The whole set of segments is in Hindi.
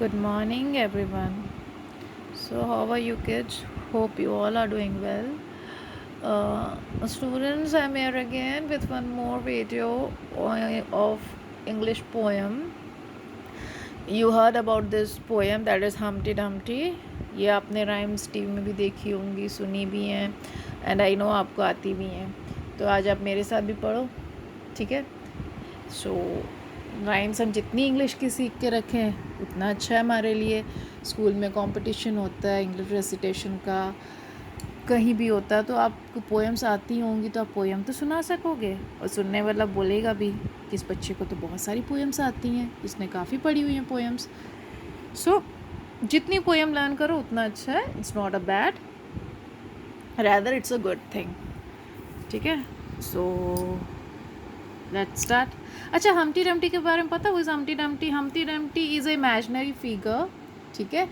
Good morning, everyone. So, how are you, kids? Hope you all are doing well. Students, I'm here again with one more video of English poem. You heard about this poem that is Humpty Dumpty. ये आपने राइम्स टीवी में भी देखी होंगी, सुनी भी हैं, एंड आई नो आपको आती भी हैं. तो आज आप मेरे साथ भी पढ़ो, ठीक है? सो राइम्स हम जितनी इंग्लिश की सीख के रखें उतना अच्छा है हमारे लिए. स्कूल में कंपटीशन होता है इंग्लिश रेसिटेशन का, कहीं भी होता है, तो आपको पोएम्स आती होंगी तो आप पोएम तो सुना सकोगे, और सुनने वाला बोलेगा भी कि इस बच्चे को तो बहुत सारी पोएम्स आती हैं, इसने काफ़ी पढ़ी हुई हैं पोएम्स. सो जितनी पोएम लर्न करो उतना अच्छा है. It's not a bad, rather it's a good thing. ठीक है, सो लेट्स स्टार्ट. अच्छा, हम्टी डम्टी के बारे में पता? हुई Humpty Dumpty. Humpty Dumpty is a imaginary figure. ठीक है,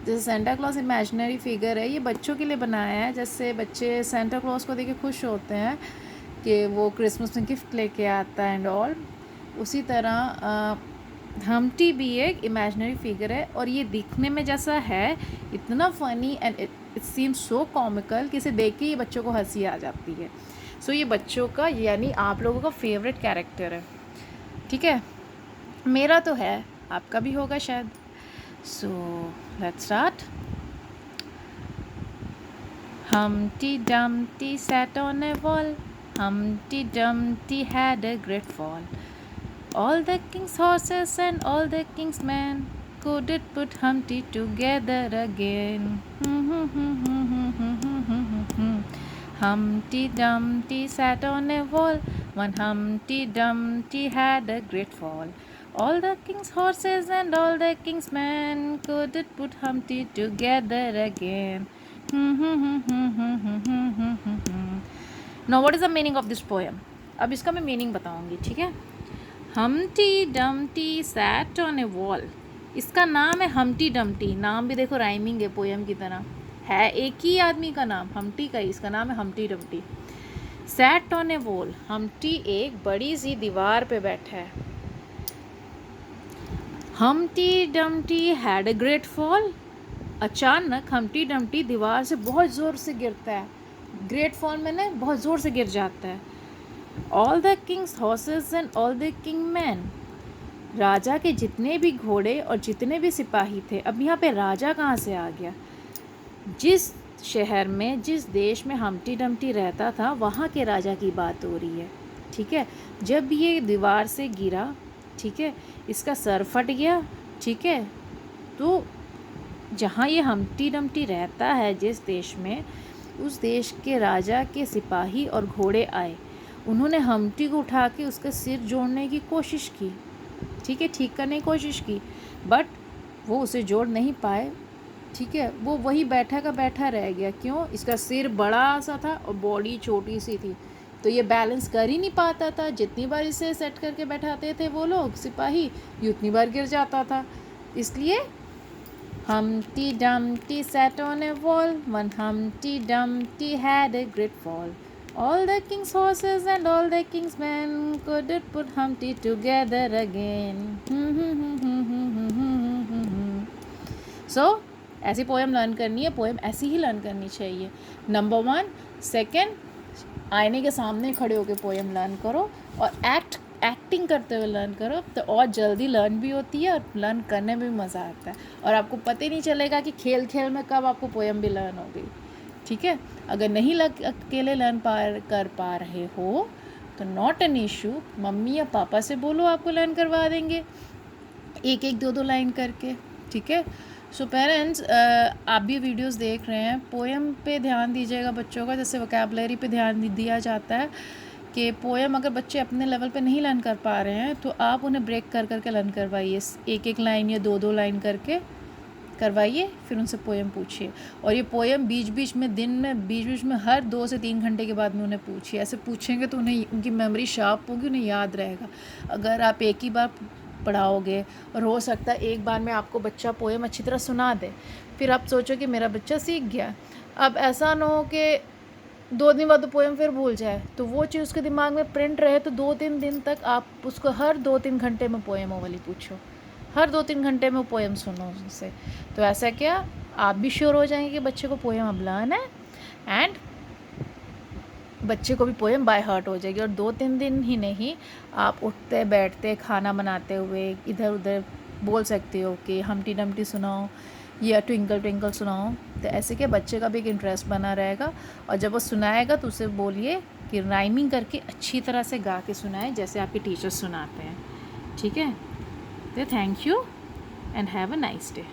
जैसे सेंटा क्लॉज इमेजिनरी फिगर है, ये बच्चों के लिए बनाया है. जैसे बच्चे सेंटा क्लॉज को देख के खुश होते हैं कि वो क्रिसमस में गिफ्ट लेके आता है एंड ऑल, उसी तरह हम्टी भी एक इमेजिनरी फिगर है. और ये दिखने में जैसा है, इतना funny and it seems so comical कि इसे देख के ही बच्चों को हंसी आ जाती है. सो ये बच्चों का यानी आप लोगों का फेवरेट कैरेक्टर है. ठीक है, मेरा तो है, आपका भी होगा शायद. So let's start. Humpty Dumpty sat on a wall. Humpty Dumpty had a great fall. All the king's horses and all the king's men couldn't put Humpty together again. Humpty Dumpty sat on a wall. One Humpty Dumpty had a great fall. All the king's horses and all the king's men couldn't put Humpty together again. Now what is the meaning of this poem? अब इसका मैं मीनिंग बताऊंगी. ठीक है, Humpty Dumpty sat on a wall. इसका नाम है हम्टी डम्टी. नाम भी देखो राइमिंग है पोएम की तरह, है एक ही आदमी का नाम, हम्टी का ही. इसका नाम है Humpty Dumpty. Sat on A wall. Humpty एक बड़ी सी दीवार पे बैठा है. Humpty Dumpty had a great fall. अचानक हम्टी डम्टी दीवार से बहुत ज़ोर से गिरता है. ग्रेट फॉल में ना बहुत ज़ोर से गिर जाता है. All the king's horses and all the king man. राजा के जितने भी घोड़े और जितने भी सिपाही थे. अब यहाँ पे राजा कहाँ से आ गया? जिस शहर में, जिस देश में हम्टी डम्टी रहता था, वहाँ के राजा की बात हो रही है. ठीक है, जब ये दीवार से गिरा, ठीक है, इसका सर फट गया. ठीक है, तो जहाँ ये हम्टी डम्टी रहता है, जिस देश में, उस देश के राजा के सिपाही और घोड़े आए. उन्होंने हम्टी को उठा के उसका सिर जोड़ने की कोशिश की. ठीक है, ठीक करने की कोशिश की, बट वो उसे जोड़ नहीं पाए. ठीक है, वो वही बैठा का बैठा रह गया. क्यों? इसका सिर बड़ा सा था और बॉडी छोटी सी थी, तो ये बैलेंस कर ही नहीं पाता था. जितनी बार इसे सेट करके बैठाते थे वो लोग सिपाही, ये उतनी बार गिर जाता था. इसलिए Humpty Dumpty sat on a wall. One Humpty Dumpty had a great fall. All the king's horses and all the king's men couldn't put Humpty together again. So ऐसी पोएम लर्न करनी है. पोएम ऐसी ही लर्न करनी चाहिए. नंबर 1. सेकेंड, आईने के सामने खड़े होकर पोएम लर्न करो और एक्टिंग करते हुए लर्न करो, तो और जल्दी लर्न भी होती है और लर्न करने में भी मज़ा आता है. और आपको पता ही नहीं चलेगा कि खेल खेल में कब आपको पोएम भी लर्न हो गई. ठीक है, अगर नहीं अकेले लर्न कर पा रहे हो तो नॉट एन इशू. मम्मी या पापा से बोलो, आपको लर्न करवा देंगे एक एक दो दो लाइन करके. ठीक है, सो पेरेंट्स, आप भी वीडियोस देख रहे हैं, पोएम पे ध्यान दीजिएगा बच्चों का. जैसे वोकैबुलरी पे ध्यान दिया जाता है कि पोएम अगर बच्चे अपने लेवल पे नहीं लर्न कर पा रहे हैं तो आप उन्हें ब्रेक कर करके लर्न करवाइए. एक एक लाइन या दो दो लाइन करके करवाइए, फिर उनसे पोएम पूछिए. और ये पोएम बीच बीच में, दिन में बीच बीच में, हर 2 से 3 घंटे के बाद में उन्हें पूछिए. ऐसे पूछेंगे तो उन्हें, उनकी मेमोरी शार्प होगी, उन्हें याद रहेगा. अगर आप एक ही बार पढ़ाओगे, और हो सकता है एक बार में आपको बच्चा पोएम अच्छी तरह सुना दे, फिर आप सोचो कि मेरा बच्चा सीख गया. अब ऐसा ना हो कि 2 दिन बाद तो पोएम फिर भूल जाए, तो वो चीज़ उसके दिमाग में प्रिंट रहे, तो 2-3 दिन तक आप उसको हर 2-3 घंटे में पोएम वाली पूछो. हर 2-3 घंटे में वो पोएम सुनो उससे। तो ऐसा क्या आप भी श्योर हो जाएंगे कि बच्चे को पोएम अब लर्न है, एंड बच्चे को भी पोएम बाय हार्ट हो जाएगी। और 2-3 दिन ही नहीं, आप उठते बैठते खाना बनाते हुए इधर उधर बोल सकते हो कि हमटी डमटी सुनाओ या ट्विंकल ट्विंकल सुनाओ। तो ऐसे क्या बच्चे का भी एक इंटरेस्ट बना रहेगा। और जब वो सुनाएगा तो उसे बोलिए कि राइमिंग करके अच्छी तरह से गा के सुनाए, जैसे आपके टीचर्स सुनाते हैं। ठीक है, तो thank you and have a nice day.